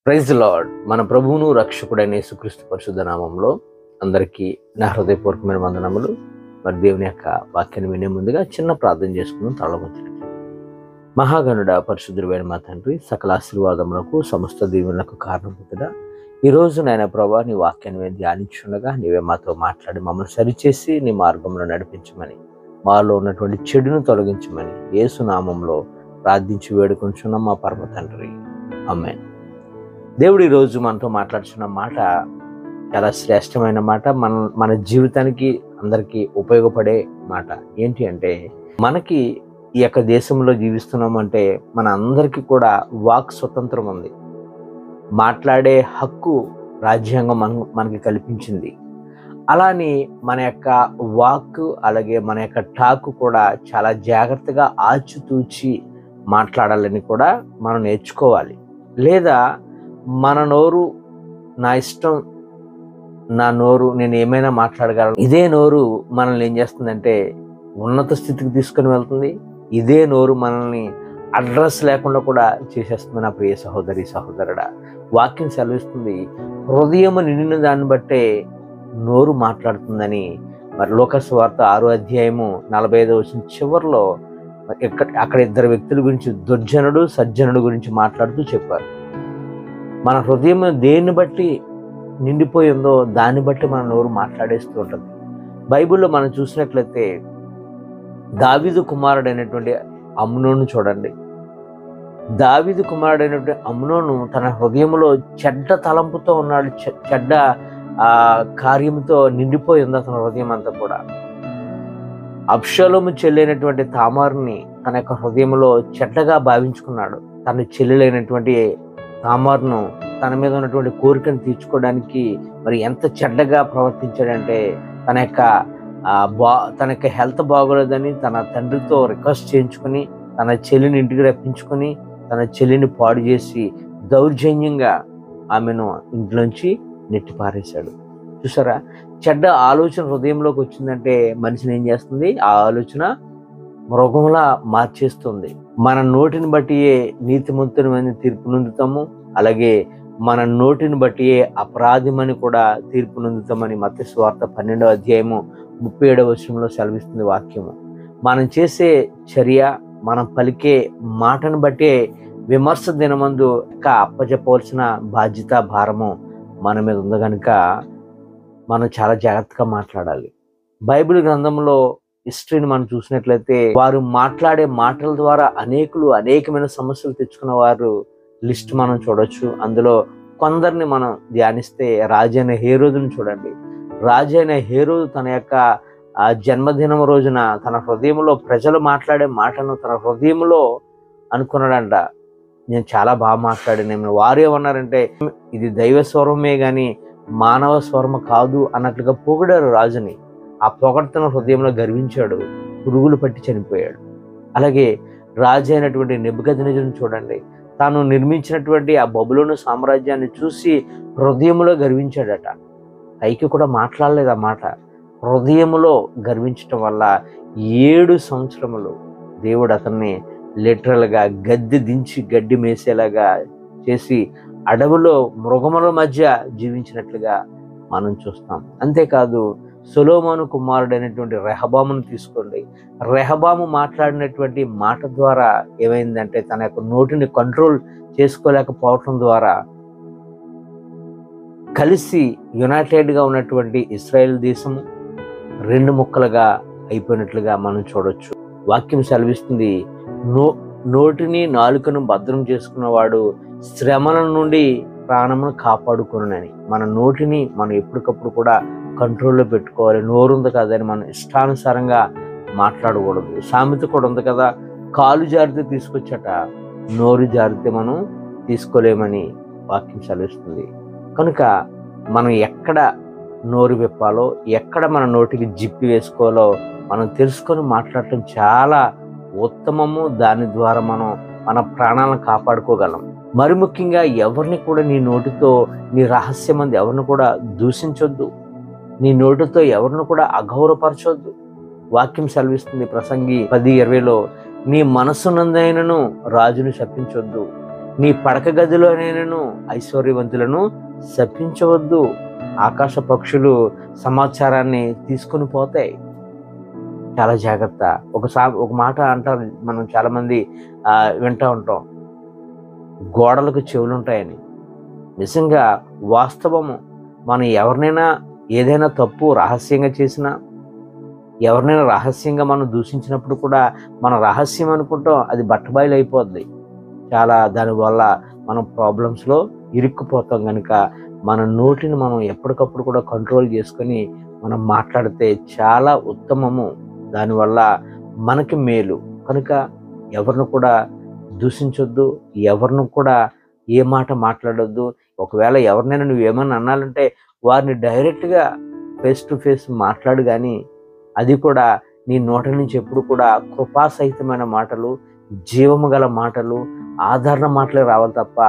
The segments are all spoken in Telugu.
Praise lord. మన ప్రభువును రక్షకుడైన యేసుక్రీస్తు పరిశుద్ధ నామంలో అందరికీ నా హృదయపూర్వకమైన వందనములు. మరి దేవుని యొక్క వాక్యాన్ని వినే ముందుగా చిన్న ప్రార్థన చేసుకుందాం. తలవంచండి. మహాగణుడ పరిశుద్ధుడైన మా తండ్రి, సకల ఆశీర్వాదములకు సమస్త దీవెనలకు కారణభూతుడా, ఈరోజు నాయన ప్రభా నీ వాక్యాన్ని మేము ధ్యానించుండగా నీవే మాతో మాట్లాడి మమ్మల్ని సరిచేసి నీ మార్గంలో నడిపించమని, మాలో ఉన్నటువంటి చెడును తొలగించమని యేసు నామంలో ప్రార్థించి వేడుకొంచున్నాం మా పరమ తండ్రి. ఆమేన్. దేవుడు ఈరోజు మనతో మాట్లాడుతున్న మాట చాలా శ్రేష్టమైన మాట, మన జీవితానికి అందరికీ ఉపయోగపడే మాట. ఏంటి అంటే, మనకి ఈ యొక్క దేశంలో జీవిస్తున్నామంటే మన అందరికీ కూడా వాక్ స్వతంత్రం ఉంది. మాట్లాడే హక్కు రాజ్యాంగం మనకి కల్పించింది. అలాని మన యొక్క వాక్ అలాగే మన యొక్క టాక్ కూడా చాలా జాగ్రత్తగా ఆచితూచి మాట్లాడాలని కూడా మనం నేర్చుకోవాలి. లేదా మన నోరు నా ఇష్టం, నా నోరు నేను ఏమైనా మాట్లాడగలను, ఇదే నోరు మనల్ని ఏం చేస్తుందంటే ఉన్నత స్థితికి తీసుకొని వెళ్తుంది. ఇదే నోరు మనల్ని అడ్రస్ లేకుండా కూడా చేసేస్తుంది. నా ప్రియ సహోదరి సహోదరుడా, వాక్యం సెలవిస్తుంది, హృదయం నిండిన దాన్ని బట్టే నోరు మాట్లాడుతుందని. మరి లోకాసు వార్త 6వ అధ్యాయము 45వ వచనం చివరిలో అక్కడ ఇద్దరు వ్యక్తుల గురించి, దుర్జనుడు సజ్జనుడు గురించి మాట్లాడుతూ చెప్పారు. మన హృదయం దేన్ని బట్టి నిండిపోయిందో దాన్ని బట్టి మన నోరు మాట్లాడేస్తూ ఉంటుంది. బైబిల్లో మనం చూసినట్లయితే దావీదు కుమారుడైనటువంటి అమ్నోను చూడండి. దావీదు కుమారుడైనటువంటి అమ్నోను తన హృదయంలో చెడ్డ తలంపుతో ఉన్నాడు. చెడ్డ కార్యంతో నిండిపోయింది అతని హృదయం అంతా కూడా. అబ్షాలోము చెల్లైనటువంటి తామారుని తన యొక్క హృదయంలో చెడ్డగా భావించుకున్నాడు. తన చెల్లెలైనటువంటి తామారును తన మీద ఉన్నటువంటి కోరికను తీర్చుకోవడానికి మరి ఎంత చెడ్డగా ప్రవర్తించాడంటే, తన యొక్క హెల్త్ బాగోలేదని తన తండ్రితో రిక్వెస్ట్ చేయించుకుని తన చెల్లిని ఇంటికి రప్పించుకొని తన చెల్లిని పాడు చేసి దౌర్జన్యంగా ఆమెను ఇంట్లోంచి నెట్టిపారేశాడు. చూసారా, చెడ్డ ఆలోచన హృదయంలోకి వచ్చిందంటే మనిషిని ఏం చేస్తుంది? ఆ ఆలోచన మృగంలా మార్చేస్తుంది. మన నోటిని బట్టియే నీతిమంతుని తీర్పు నొందుతాము, అలాగే మన నోటిని బట్టియే అపరాధమని కూడా తీర్పు నొందుతామని మత్తయి సువార్త 12వ అధ్యాయము 37వ వచనంలో సెలవిస్తుంది వాక్యము. మనం చేసే చర్య, మనం పలికే మాటను బట్టే విమర్శ దినమందు అప్పచెప్పవలసిన బాధ్యత, భారము మన మీద ఉంది కనుక మనం చాలా జాగ్రత్తగా మాట్లాడాలి. బైబిల్ గ్రంథంలో హిస్టరీని మనం చూసినట్లయితే వారు మాట్లాడే మాటల ద్వారా అనేకమైన సమస్యలు తెచ్చుకున్న వారు లిస్ట్ మనం చూడొచ్చు. అందులో కొందరిని మనం ధ్యానిస్తే రాజైన హేరోదుని చూడండి. రాజైన హేరోదు తన యొక్క జన్మదినం రోజున తన హృదయంలో ప్రజలు మాట్లాడే మాటను తన హృదయంలో అనుకున్నాడంట, నేను చాలా బాగా మాట్లాడాను. వారు ఏమన్నారంటే, ఇది దైవ స్వరమే కానీ మానవ స్వరము కాదు అన్నట్లుగా పొగిడారు రాజుని. ఆ పొగడ్తన హృదయంలో గర్వించాడు, పురుగులు పట్టి చనిపోయాడు. అలాగే రాజు అయినటువంటి నెబుకద్నెజరుని చూడండి. తాను నిర్మించినటువంటి ఆ బబులోను సామ్రాజ్యాన్ని చూసి హృదయంలో గర్వించాడట. పైకి కూడా మాట్లాడలేదు ఆ మాట. హృదయంలో గర్వించటం వల్ల 7 సంవత్సరములు దేవుడు అతన్ని లిటరల్గా గద్దె దించి గడ్డి మేసేలాగా చేసి అడవిలో మృగముల మధ్య జీవించినట్లుగా మనం చూస్తాం. అంతేకాదు, సొలొమోను కుమారుడైనటువంటి రెహబామును తీసుకోండి. రెహబాము మాట్లాడినటువంటి మాట ద్వారా ఏమైందంటే, తన యొక్క నోటిని కంట్రోల్ చేసుకోలేకపోవటం ద్వారా కలిసి యునైటెడ్గా ఉన్నటువంటి ఇశ్రాయేల్ దేశము 2 ముక్కలుగా అయిపోయినట్లుగా మనం చూడొచ్చు. వాక్యం సెలవిస్తుంది, నోటిని నాలుకను భద్రం చేసుకున్నవాడు శ్రమల నుండి ప్రాణమును కాపాడుకొనునని. మన నోటిని మనం ఎప్పటికప్పుడు కూడా కంట్రోల్లో పెట్టుకోవాలి. నోరుంది కదని మనం ఇష్టానుసారంగా మాట్లాడకూడదు. సామెత కూడా ఉంది కదా, కాలు జారితే తీసుకొచ్చట, నోరు జారితే మనం తీసుకోలేమని వాక్యం సెలవిస్తుంది. కనుక మనం ఎక్కడ నోరు విప్పాలో, ఎక్కడ మన నోటికి జిప్పి వేసుకోవాలో మనం తెలుసుకొని మాట్లాడటం చాలా ఉత్తమము. దాని ద్వారా మనం మన ప్రాణాలను కాపాడుకోగలం. మరి ముఖ్యంగా ఎవరిని కూడా నీ నోటితో, నీ రహస్యమంది ఎవరిని కూడా దూషించొద్దు. నీ నోటితో ఎవరిని కూడా అగౌరవపరచొద్దు. వాక్యం సెలవిస్తుంది ప్రసంగి 10:20లో, నీ మనస్సునందైనను రాజును శపించొద్దు, నీ పడక గదిలోనైనను ఐశ్వర్యవంతులను శపించవద్దు. ఆకాశ పక్షులు సమాచారాన్ని తీసుకుని పోతాయి. చాలా జాగ్రత్త. ఒక మాట అంటారు, మనం చాలా మంది వింటూ ఉంటాం, గోడలకు చెవులు ఉంటాయని. నిజంగా వాస్తవము. మనం ఎవరినైనా ఏదైనా తప్పు రహస్యంగా చేసినా, ఎవరినైనా రహస్యంగా మనం దూషించినప్పుడు కూడా మన రహస్యం అనుకుంటాం, అది బట్టబయలు అయిపోద్ది. దానివల్ల మనం ప్రాబ్లమ్స్లో ఇరుక్కుపోతాం. కనుక మన నోటిని మనం ఎప్పటికప్పుడు కూడా కంట్రోల్ చేసుకొని మనం మాట్లాడితే చాలా ఉత్తమము. దానివల్ల మనకి మేలు. కనుక ఎవరిని కూడా దూషించొద్దు, ఎవరిని కూడా ఏ మాట మాట్లాడొద్దు. ఒకవేళ ఎవరినైనా నువ్వేమన్నా అనాలంటే వారిని డైరెక్ట్గా ఫేస్ టు ఫేస్ మాట్లాడు. కానీ అది కూడా నీ నోట నుంచి ఎప్పుడు కూడా కృపాసహితమైన మాటలు, జీవము గల మాటలు, ఆదరణ మాటలే రావాలి తప్ప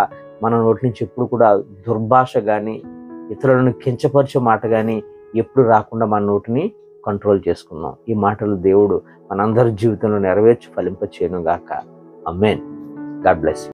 మన నోటి నుంచి ఎప్పుడు కూడా దుర్భాష కానీ, ఇతరులను కించపరిచే మాట కానీ ఎప్పుడు రాకుండా మన నోటిని కంట్రోల్ చేసుకుందాం. ఈ మాటలు దేవుడు మనందరి జీవితంలో నెరవేర్చి ఫలింపచేయును గాక. ఆమేన్. God bless you.